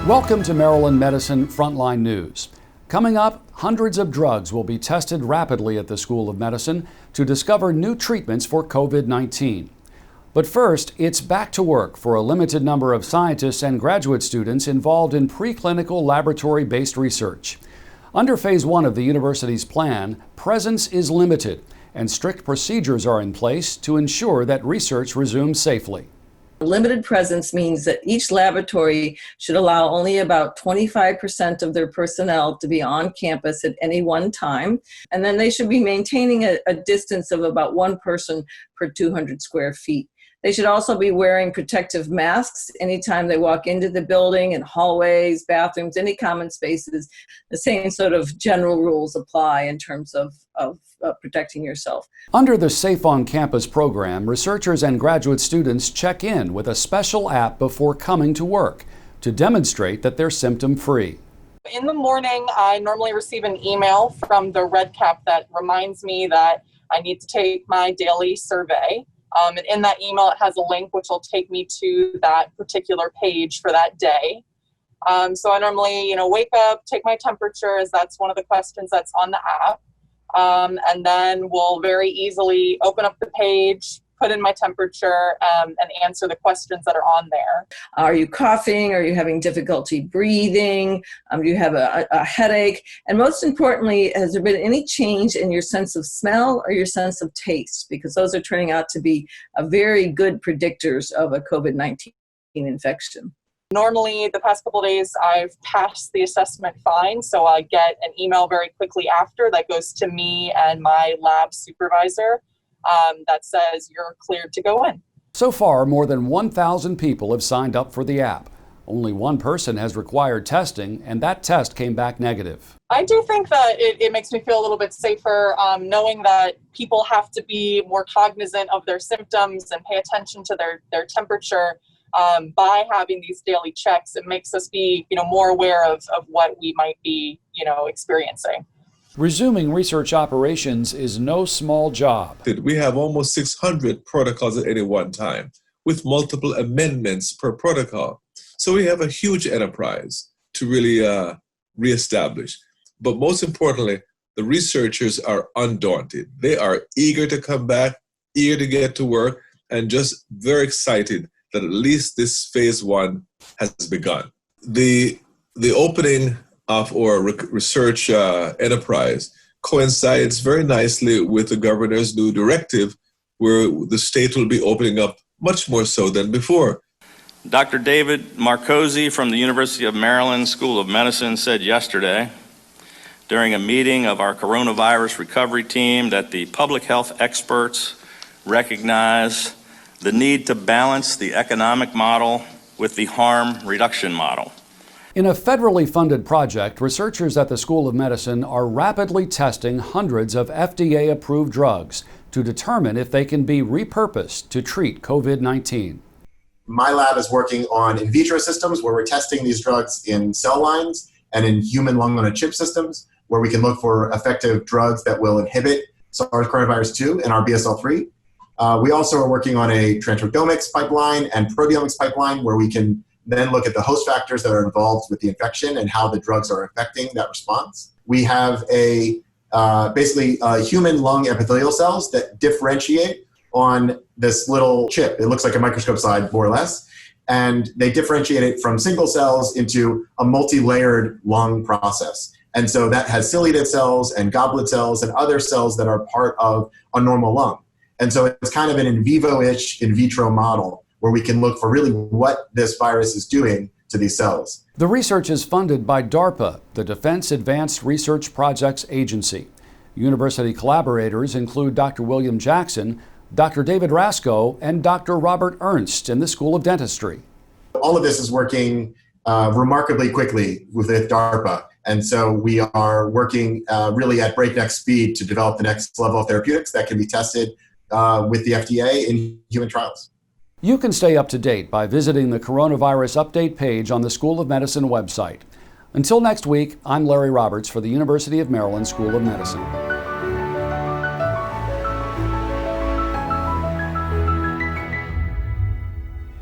Welcome to Maryland Medicine Frontline News. Coming up, hundreds of drugs will be tested rapidly at the School of Medicine to discover new treatments for COVID-19. But first, it's back to work for a limited number of scientists and graduate students involved in preclinical laboratory-based research. Under Phase 1 of the university's plan, presence is limited, and strict procedures are in place to ensure that research resumes safely. Limited presence means that each laboratory should allow only about 25% of their personnel to be on campus at any one time, and then they should be maintaining a distance of about one person per 200 square feet. They should also be wearing protective masks anytime they walk into the building, in hallways, bathrooms, any common spaces. The same sort of general rules apply in terms of protecting yourself. Under the Safe on Campus program, researchers and graduate students check in with a special app before coming to work to demonstrate that they're symptom-free. In the morning, I normally receive an email from the Red Cap that reminds me that I need to take my daily survey. And in that email, it has a link which will take me to that particular page for that day. So I normally, wake up, take my temperature, as that's one of the questions that's on the app. And then we'll very easily open up the page, put in my temperature, and answer the questions that are on there. Are you coughing? Are you having difficulty breathing? Do you have a headache? And most importantly, has there been any change in your sense of smell or your sense of taste? Because those are turning out to be very good predictors of a COVID-19 infection. Normally, the past couple of days, I've passed the assessment fine, so I get an email very quickly after that goes to me and my lab supervisor that says you're cleared to go in. So far, more than 1,000 people have signed up for the app. Only one person has required testing, and that test came back negative. I do think that it makes me feel a little bit safer knowing that people have to be more cognizant of their symptoms and pay attention to their temperature. By having these daily checks, it makes us be, more aware of what we might be, experiencing. Resuming research operations is no small job. We have almost 600 protocols at any one time, with multiple amendments per protocol. So we have a huge enterprise to really reestablish. But most importantly, the researchers are undaunted. They are eager to come back, eager to get to work, and just very excited that at least this Phase 1 has begun. The opening of our research enterprise coincides very nicely with the governor's new directive, where the state will be opening up much more so than before. Dr. David Marcosi from the University of Maryland School of Medicine said yesterday during a meeting of our coronavirus recovery team that the public health experts recognize the need to balance the economic model with the harm reduction model. In a federally funded project, researchers at the School of Medicine are rapidly testing hundreds of FDA-approved drugs to determine if they can be repurposed to treat COVID-19. My lab is working on in vitro systems where we're testing these drugs in cell lines and in human lung-on-a-chip systems where we can look for effective drugs that will inhibit SARS-CoV-2 and our BSL-3. We also are working on a transcriptomics pipeline and proteomics pipeline where we can then look at the host factors that are involved with the infection and how the drugs are affecting that response. We have basically human lung epithelial cells that differentiate on this little chip. It looks like a microscope slide, more or less. And they differentiate it from single cells into a multi-layered lung process. And so that has ciliated cells and goblet cells and other cells that are part of a normal lung. And so it's kind of an in vivo-ish in vitro model where we can look for really what this virus is doing to these cells. The research is funded by DARPA, the Defense Advanced Research Projects Agency. University collaborators include Dr. William Jackson, Dr. David Rasco, and Dr. Robert Ernst in the School of Dentistry. All of this is working remarkably quickly with DARPA. And so we are working really at breakneck speed to develop the next level of therapeutics that can be tested with the FDA in human trials. You can stay up to date by visiting the Coronavirus Update page on the School of Medicine website. Until next week, I'm Larry Roberts for the University of Maryland School of Medicine.